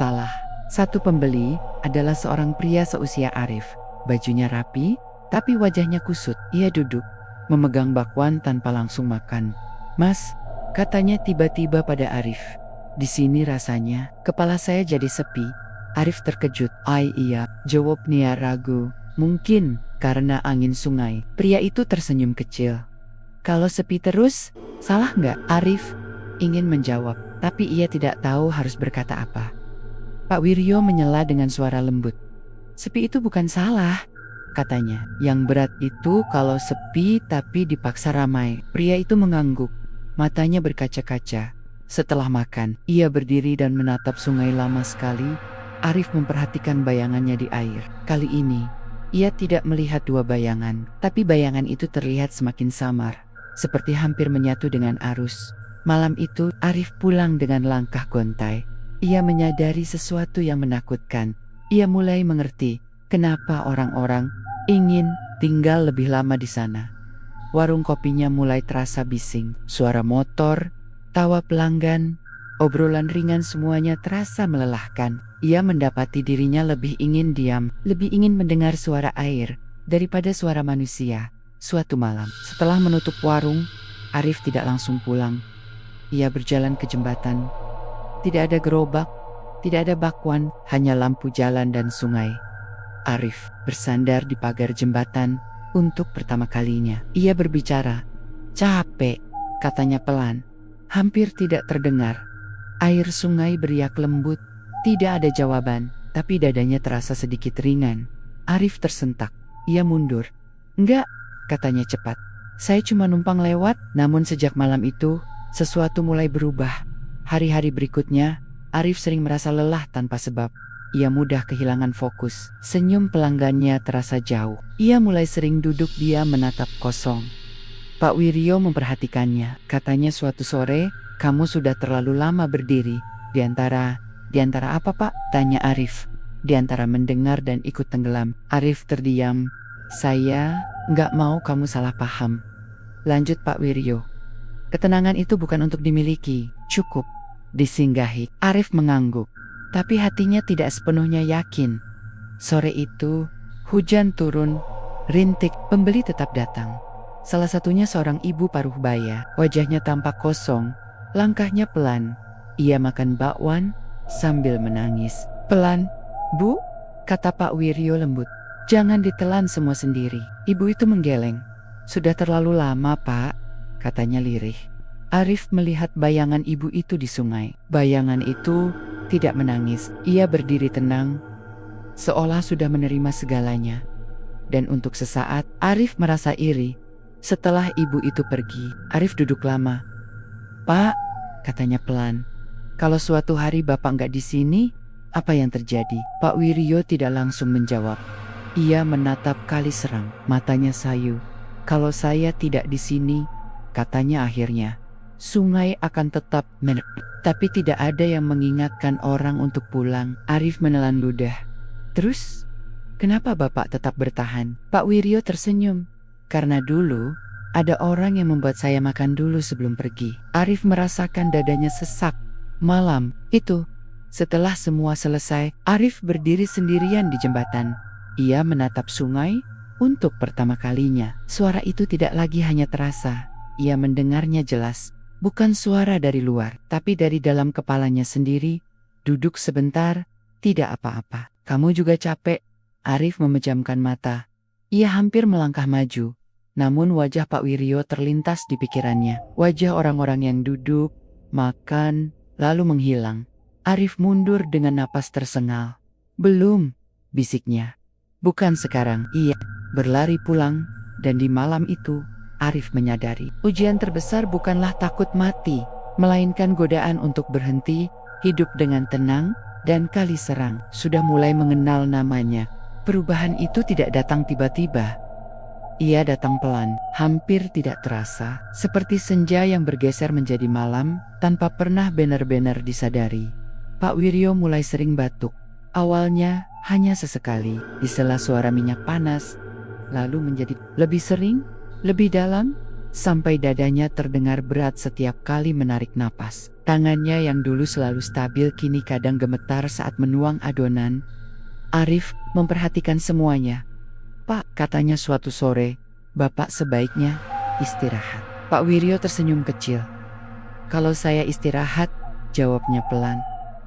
Salah. Satu pembeli adalah seorang pria seusia Arif. Bajunya rapi, tapi wajahnya kusut. Ia duduk, memegang bakwan tanpa langsung makan. Mas, katanya tiba-tiba pada Arif. Di sini rasanya, kepala saya jadi sepi. Arif terkejut. Iya, jawabnya ragu. Mungkin karena angin sungai. Pria itu tersenyum kecil. Kalau sepi terus, salah nggak? Arif ingin menjawab, tapi ia tidak tahu harus berkata apa. Pak Wiryo menyela dengan suara lembut. Sepi itu bukan salah, katanya. Yang berat itu kalau sepi tapi dipaksa ramai. Pria itu mengangguk. Matanya berkaca-kaca. Setelah makan, ia berdiri dan menatap sungai lama sekali. Arif memperhatikan bayangannya di air. Kali ini, ia tidak melihat dua bayangan, tapi bayangan itu terlihat semakin samar, seperti hampir menyatu dengan arus. Malam itu, Arif pulang dengan langkah gontai. Ia menyadari sesuatu yang menakutkan. Ia mulai mengerti kenapa orang-orang ingin tinggal lebih lama di sana. Warung kopinya mulai terasa bising. Suara motor, tawa pelanggan, obrolan ringan semuanya terasa melelahkan. Ia mendapati dirinya lebih ingin diam, lebih ingin mendengar suara air daripada suara manusia. Suatu malam, setelah menutup warung, Arif tidak langsung pulang. Ia berjalan ke jembatan. Tidak ada gerobak, tidak ada bakwan, hanya lampu jalan dan sungai. Arif bersandar di pagar jembatan untuk pertama kalinya. Ia berbicara. Capek, katanya pelan. Hampir tidak terdengar. Air sungai beriak lembut. Tidak ada jawaban, tapi dadanya terasa sedikit ringan. Arif tersentak. Ia mundur. Enggak, katanya cepat. Saya cuma numpang lewat. Namun sejak malam itu, sesuatu mulai berubah. Hari-hari berikutnya, Arif sering merasa lelah tanpa sebab. Ia mudah kehilangan fokus. Senyum pelanggannya terasa jauh. Ia mulai sering duduk diam menatap kosong. Pak Wiryo memperhatikannya. Katanya suatu sore, kamu sudah terlalu lama berdiri. Di antara apa, Pak? Tanya Arif. Di antara mendengar dan ikut tenggelam. Arif terdiam. Saya nggak mau kamu salah paham. Lanjut Pak Wiryo. Ketenangan itu bukan untuk dimiliki, cukup disinggahi. Arif mengangguk, tapi hatinya tidak sepenuhnya yakin. Sore itu, hujan turun, rintik, pembeli tetap datang. Salah satunya seorang ibu paruh baya, wajahnya tampak kosong, langkahnya pelan. Ia makan bakwan sambil menangis. Pelan, Bu, kata Pak Wiryo lembut. Jangan ditelan semua sendiri. Ibu itu menggeleng. Sudah terlalu lama, Pak, katanya lirih. Arif melihat bayangan ibu itu di sungai. Bayangan itu tidak menangis. Ia berdiri tenang, seolah sudah menerima segalanya. Dan untuk sesaat, Arif merasa iri. Setelah ibu itu pergi, Arif duduk lama. Pak, katanya pelan. Kalau suatu hari Bapak nggak di sini, apa yang terjadi? Pak Wiryo tidak langsung menjawab. Ia menatap Kali Serang, matanya sayu. Kalau saya tidak di sini, katanya akhirnya, sungai akan tetap tapi tidak ada yang mengingatkan orang untuk pulang. Arif menelan ludah. Terus, kenapa Bapak tetap bertahan? Pak Wiryo tersenyum. Karena dulu, ada orang yang membuat saya makan dulu sebelum pergi. Arif merasakan dadanya sesak. Malam itu, setelah semua selesai, Arif berdiri sendirian di jembatan. Ia menatap sungai untuk pertama kalinya. Suara itu tidak lagi hanya terasa. Ia mendengarnya jelas. Bukan suara dari luar, tapi dari dalam kepalanya sendiri. Duduk sebentar, tidak apa-apa. Kamu juga capek? Arif memejamkan mata. Ia hampir melangkah maju. Namun wajah Pak Wiryo terlintas di pikirannya. Wajah orang-orang yang duduk, makan, lalu menghilang. Arif mundur dengan napas tersengal. Belum, bisiknya. Bukan sekarang. Ia berlari pulang Dan di malam itu, Arif menyadari, ujian terbesar bukanlah takut mati, melainkan godaan untuk berhenti, hidup dengan tenang, dan kali serang. Sudah mulai mengenal namanya. Perubahan itu tidak datang tiba-tiba. Ia datang pelan, hampir tidak terasa, seperti senja yang bergeser menjadi malam, tanpa pernah benar-benar disadari. Pak Wiryo mulai sering batuk. Awalnya hanya sesekali, di sela suara minyak panas, lalu menjadi lebih sering, lebih dalam, sampai dadanya terdengar berat setiap kali menarik napas. Tangannya yang dulu selalu stabil kini kadang gemetar saat menuang adonan. Arif memperhatikan semuanya. "Pak," katanya suatu sore, "Bapak sebaiknya istirahat." Pak Wiryo tersenyum kecil. "Kalau saya istirahat," jawabnya pelan,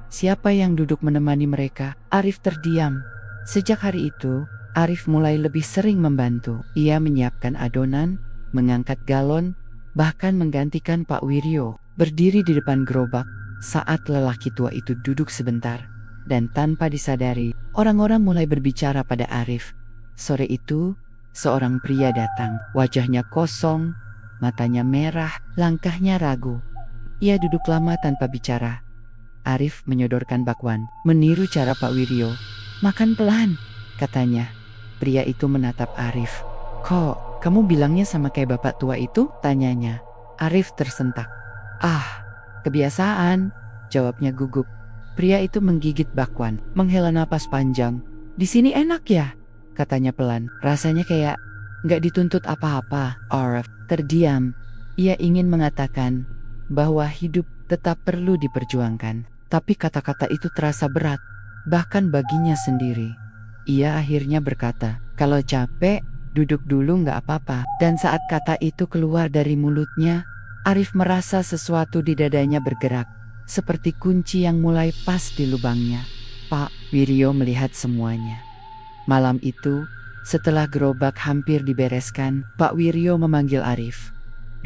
"siapa yang duduk menemani mereka?" Arif terdiam. Sejak hari itu, Arif mulai lebih sering membantu. Ia menyiapkan adonan, mengangkat galon, bahkan menggantikan Pak Wiryo berdiri di depan gerobak saat lelaki tua itu duduk sebentar. Dan tanpa disadari, orang-orang mulai berbicara pada Arif. Sore itu, seorang pria datang. Wajahnya kosong, matanya merah, langkahnya ragu. Ia duduk lama tanpa bicara. Arif menyodorkan bakwan, meniru cara Pak Wiryo. "Makan pelan," katanya. Pria itu menatap Arif. "Kok kamu bilangnya sama kayak bapak tua itu?" tanyanya. Arif tersentak. "Ah, kebiasaan," jawabnya gugup. Pria itu menggigit bakwan, menghela napas panjang. "Di sini enak ya?" katanya pelan. "Rasanya kayak nggak dituntut apa-apa." Arif terdiam. Ia ingin mengatakan bahwa hidup tetap perlu diperjuangkan, tapi kata-kata itu terasa berat, bahkan baginya sendiri. Ia akhirnya berkata, "Kalau capek, duduk dulu nggak apa-apa." Dan saat kata itu keluar dari mulutnya, Arif merasa sesuatu di dadanya bergerak, seperti kunci yang mulai pas di lubangnya. Pak Wiryo melihat semuanya. Malam itu, setelah gerobak hampir dibereskan, Pak Wiryo memanggil Arif.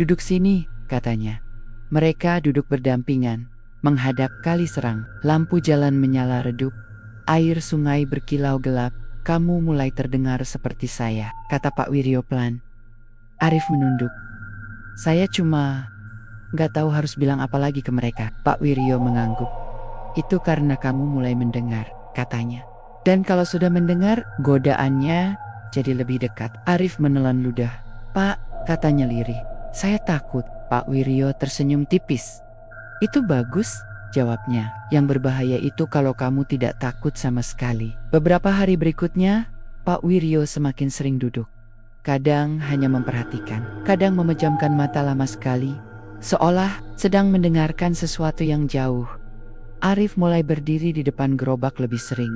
"Duduk sini," katanya. Mereka duduk berdampingan, menghadap kali serang. Lampu jalan menyala redup, air sungai berkilau gelap. "Kamu mulai terdengar seperti saya," kata Pak Wiryo pelan. Arif menunduk. "Saya cuma gak tahu harus bilang apa lagi ke mereka." Pak Wiryo mengangguk. "Itu karena kamu mulai mendengar," katanya. "Dan kalau sudah mendengar, godaannya jadi lebih dekat." Arif menelan ludah. "Pak," katanya lirih, "saya takut." Pak Wiryo tersenyum tipis. "Itu bagus," jawabnya. "Yang berbahaya itu kalau kamu tidak takut sama sekali." Beberapa hari berikutnya, Pak Wiryo semakin sering duduk. Kadang hanya memperhatikan, kadang memejamkan mata lama sekali, seolah sedang mendengarkan sesuatu yang jauh. Arif mulai berdiri di depan gerobak lebih sering.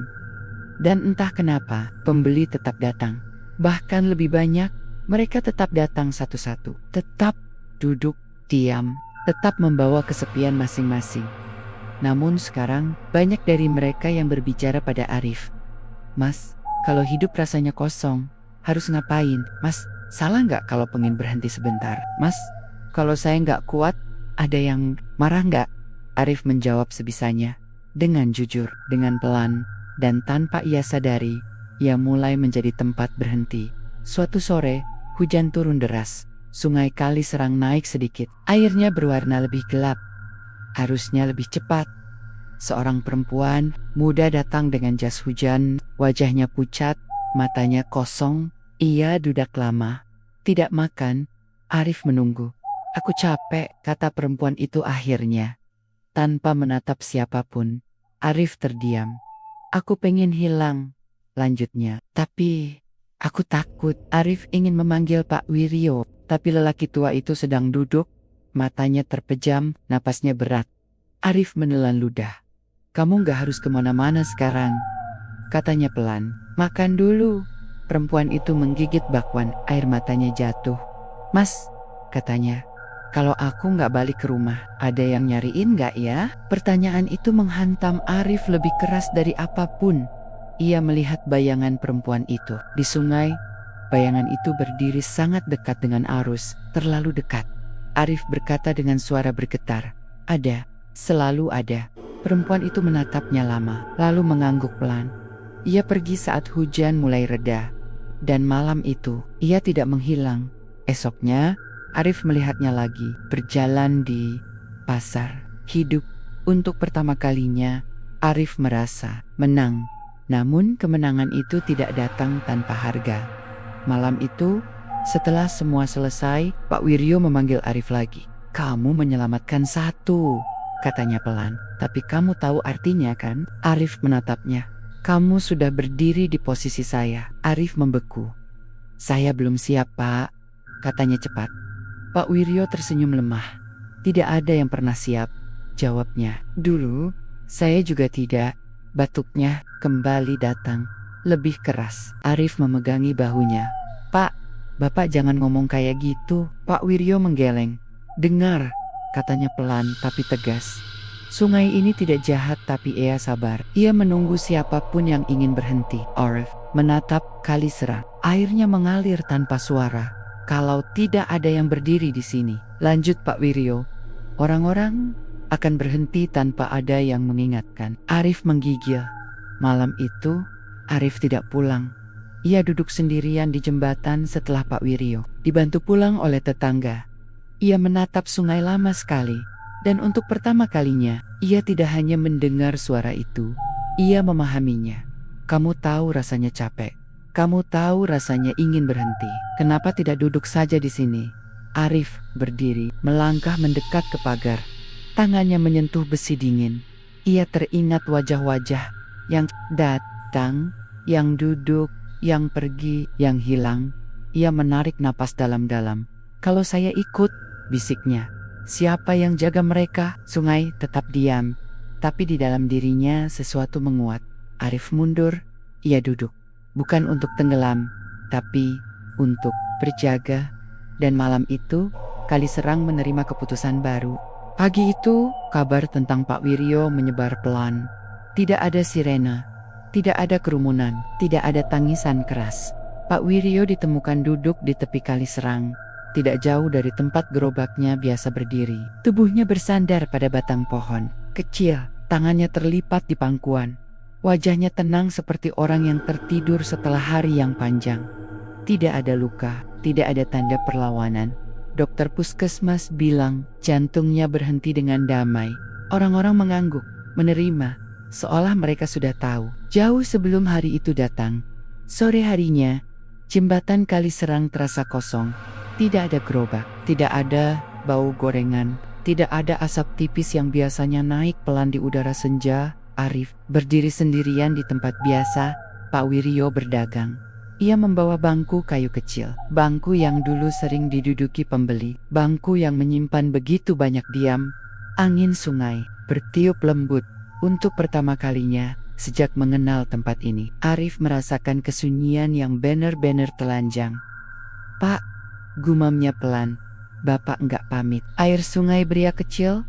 Dan entah kenapa, pembeli tetap datang. Bahkan lebih banyak, mereka tetap datang satu-satu. Tetap duduk, diam, tetap membawa kesepian masing-masing. Namun sekarang, banyak dari mereka yang berbicara pada Arif. "Mas, kalau hidup rasanya kosong, harus ngapain? Mas, salah nggak kalau pengen berhenti sebentar? Mas, kalau saya nggak kuat, ada yang marah nggak?" Arif menjawab sebisanya, dengan jujur, dengan pelan, dan tanpa ia sadari, ia mulai menjadi tempat berhenti. Suatu sore, hujan turun deras. Sungai Kali Serang naik sedikit. Airnya berwarna lebih gelap. Arusnya lebih cepat. Seorang perempuan muda datang dengan jas hujan, wajahnya pucat, matanya kosong. Ia duduk lama, tidak makan. Arif menunggu. "Aku capek," kata perempuan itu akhirnya. Tanpa menatap siapapun, Arif terdiam. "Aku pengen hilang," lanjutnya. "Tapi aku takut." Arif ingin memanggil Pak Wiryo, tapi lelaki tua itu sedang duduk, matanya terpejam, napasnya berat. Arif menelan ludah. "Kamu gak harus kemana-mana sekarang," katanya pelan. "Makan dulu." Perempuan itu menggigit bakwan, air matanya jatuh. "Mas," katanya, "kalau aku gak balik ke rumah, ada yang nyariin gak ya?" Pertanyaan itu menghantam Arif lebih keras dari apapun. Ia melihat bayangan perempuan itu di sungai. Bayangan itu berdiri sangat dekat dengan arus, terlalu dekat. Arif berkata dengan suara bergetar, "Ada, selalu ada." Perempuan itu menatapnya lama, lalu mengangguk pelan. Ia pergi saat hujan mulai reda. Dan malam itu, ia tidak menghilang. Esoknya, Arif melihatnya lagi, berjalan di pasar hidup. Untuk pertama kalinya, Arif merasa menang. Namun kemenangan itu tidak datang tanpa harga. Malam itu, setelah semua selesai, Pak Wiryo memanggil Arif lagi. "Kamu menyelamatkan satu," katanya pelan. "Tapi kamu tahu artinya kan?" Arif menatapnya. "Kamu sudah berdiri di posisi saya." Arif membeku. "Saya belum siap, Pak," katanya cepat. Pak Wiryo tersenyum lemah. "Tidak ada yang pernah siap," jawabnya. "Dulu, saya juga tidak." Batuknya kembali datang, lebih keras. Arif memegangi bahunya. "Pak, Bapak jangan ngomong kayak gitu." Pak Wiryo menggeleng. "Dengar," katanya pelan tapi tegas. "Sungai ini tidak jahat tapi ia sabar. Ia menunggu siapapun yang ingin berhenti." Arif menatap Kali Serang. Airnya mengalir tanpa suara. "Kalau tidak ada yang berdiri di sini," lanjut Pak Wiryo, "orang-orang akan berhenti tanpa ada yang mengingatkan." Arif menggigil. Malam itu, Arif tidak pulang. Ia duduk sendirian di jembatan setelah Pak Wiryo dibantu pulang oleh tetangga. Ia menatap sungai lama sekali, dan untuk pertama kalinya, ia tidak hanya mendengar suara itu, ia memahaminya. "Kamu tahu rasanya capek. Kamu tahu rasanya ingin berhenti. Kenapa tidak duduk saja di sini?" Arif berdiri, melangkah mendekat ke pagar. Tangannya menyentuh besi dingin. Ia teringat wajah-wajah yang datang, yang duduk, yang pergi, yang hilang. Ia menarik napas dalam-dalam. "Kalau saya ikut," bisiknya, "siapa yang jaga mereka?" Sungai tetap diam, tapi di dalam dirinya sesuatu menguat. Arif mundur, ia duduk. Bukan untuk tenggelam, tapi untuk berjaga. Dan malam itu, Kali Serang menerima keputusan baru. Pagi itu, kabar tentang Pak Wiryo menyebar pelan. Tidak ada sirena, tidak ada kerumunan, tidak ada tangisan keras. Pak Wiryo ditemukan duduk di tepi Kali Serang, tidak jauh dari tempat gerobaknya biasa berdiri. Tubuhnya bersandar pada batang pohon kecil, tangannya terlipat di pangkuan. Wajahnya tenang seperti orang yang tertidur setelah hari yang panjang. Tidak ada luka, tidak ada tanda perlawanan. Dokter puskesmas bilang jantungnya berhenti dengan damai. Orang-orang mengangguk, menerima, seolah mereka sudah tahu. Jauh sebelum hari itu datang, sore harinya, jembatan Kali Serang terasa kosong. Tidak ada gerobak, tidak ada bau gorengan, tidak ada asap tipis yang biasanya naik pelan di udara senja. Arif berdiri sendirian di tempat biasa. Pak Wiryo berdagang. Ia membawa bangku kayu kecil, bangku yang dulu sering diduduki pembeli, bangku yang menyimpan begitu banyak diam. Angin sungai bertiup lembut. Untuk pertama kalinya sejak mengenal tempat ini, Arif merasakan kesunyian yang benar-benar telanjang. "Pak," gumamnya pelan, "Bapak enggak pamit?" Air sungai beria kecil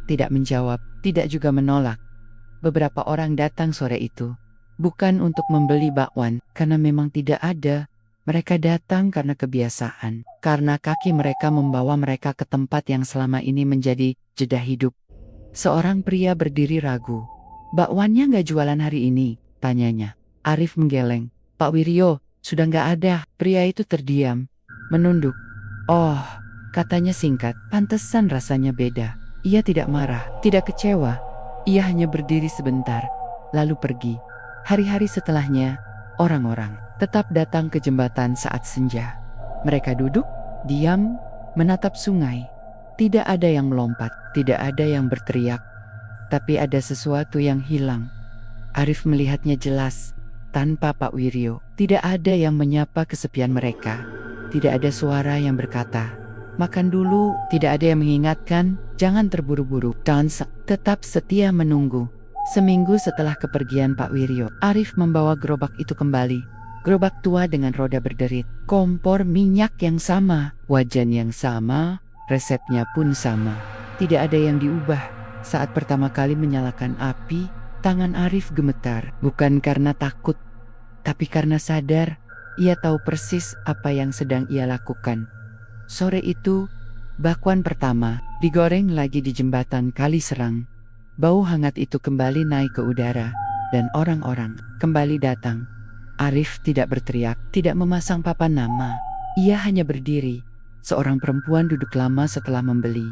tidak menjawab, tidak juga menolak. Beberapa orang datang sore itu. Bukan untuk membeli bakwan, karena memang tidak ada. Mereka datang karena kebiasaan, karena kaki mereka membawa mereka ke tempat yang selama ini menjadi jeda hidup. Seorang pria berdiri ragu. "Bakwannya nggak jualan hari ini?" tanyanya. Arif menggeleng. "Pak Wiryo, sudah nggak ada." Pria itu terdiam, menunduk. "Oh," katanya singkat. Pantesan rasanya beda. Ia tidak marah, tidak kecewa. Ia hanya berdiri sebentar, lalu pergi. Hari-hari setelahnya, orang-orang tetap datang ke jembatan saat senja. Mereka duduk, diam, menatap sungai. Tidak ada yang melompat, tidak ada yang berteriak. Tapi ada sesuatu yang hilang. Arif melihatnya jelas. Tanpa Pak Wiryo, tidak ada yang menyapa kesepian mereka. Tidak ada suara yang berkata, "Makan dulu." Tidak ada yang mengingatkan, "Jangan terburu-buru." Dan tetap setia menunggu. Seminggu setelah kepergian Pak Wiryo, Arif membawa gerobak itu kembali. Gerobak tua dengan roda berderit, kompor minyak yang sama, wajan yang sama, resepnya pun sama. Tidak ada yang diubah. Saat pertama kali menyalakan api, tangan Arif gemetar, bukan karena takut, tapi karena sadar, ia tahu persis apa yang sedang ia lakukan. Sore itu, bakwan pertama digoreng lagi di jembatan Kali Serang. Bau hangat itu kembali naik ke udara, dan orang-orang kembali datang. Arif tidak berteriak, tidak memasang papan nama. Ia hanya berdiri. Seorang perempuan duduk lama setelah membeli.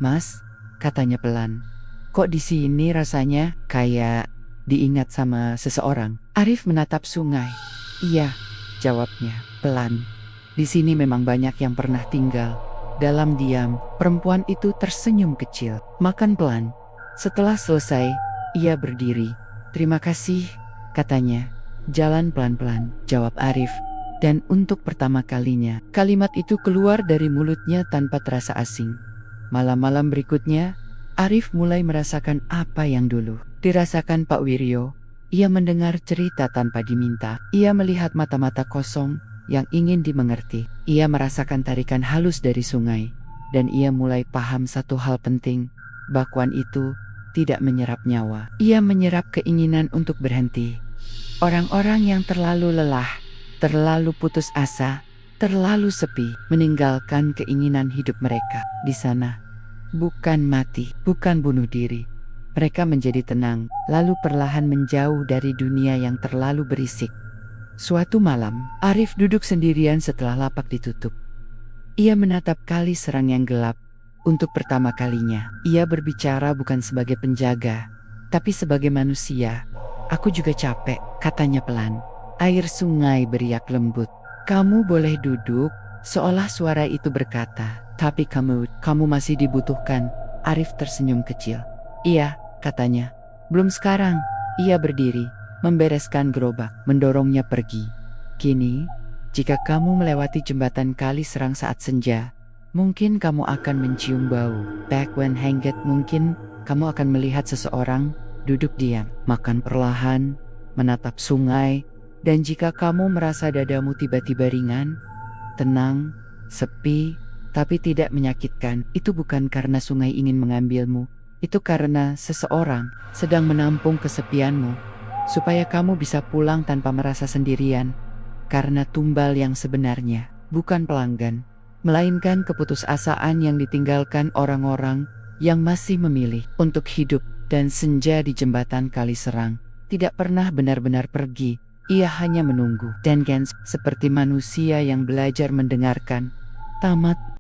"Mas," katanya pelan. "Kok di sini rasanya kayak diingat sama seseorang?" Arif menatap sungai. "Iya," jawabnya pelan. "Di sini memang banyak yang pernah tinggal." Dalam diam, perempuan itu tersenyum kecil. Makan pelan. Setelah selesai, ia berdiri. "Terima kasih," katanya. "Jalan pelan-pelan," jawab Arif. Dan untuk pertama kalinya, kalimat itu keluar dari mulutnya tanpa terasa asing. Malam-malam berikutnya, Arif mulai merasakan apa yang dulu dirasakan Pak Wiryo. Ia mendengar cerita tanpa diminta. Ia melihat mata-mata kosong yang ingin dimengerti. Ia merasakan tarikan halus dari sungai. Dan ia mulai paham satu hal penting. Bakwan itu tidak menyerap nyawa. Ia menyerap keinginan untuk berhenti. Orang-orang yang terlalu lelah, terlalu putus asa, terlalu sepi, meninggalkan keinginan hidup mereka di sana. Bukan mati, bukan bunuh diri. Mereka menjadi tenang, lalu perlahan menjauh dari dunia yang terlalu berisik. Suatu malam, Arif duduk sendirian setelah lapak ditutup. Ia menatap kali serang yang gelap. Untuk pertama kalinya, ia berbicara bukan sebagai penjaga, tapi sebagai manusia. "Aku juga capek," katanya pelan. Air sungai beriak lembut. "Kamu boleh duduk," seolah suara itu berkata. "Tapi kamu masih dibutuhkan." Arif tersenyum kecil. "Iya," katanya. "Belum sekarang." Ia berdiri, membereskan gerobak, mendorongnya pergi. "Kini, jika kamu melewati jembatan Kali Serang saat senja, mungkin kamu akan mencium bau bakwan hangget. Mungkin kamu akan melihat seseorang duduk diam, makan perlahan, menatap sungai. Dan jika kamu merasa dadamu tiba-tiba ringan, tenang, sepi, tapi tidak menyakitkan, itu bukan karena sungai ingin mengambilmu. Itu karena seseorang sedang menampung kesepianmu, supaya kamu bisa pulang tanpa merasa sendirian. Karena tumbal yang sebenarnya bukan pelanggan, melainkan keputusasaan yang ditinggalkan orang-orang yang masih memilih untuk hidup. Dan senja di jembatan Kali Serang tidak pernah benar-benar pergi. Ia hanya menunggu. Dan Gens, seperti manusia yang belajar mendengarkan, tamat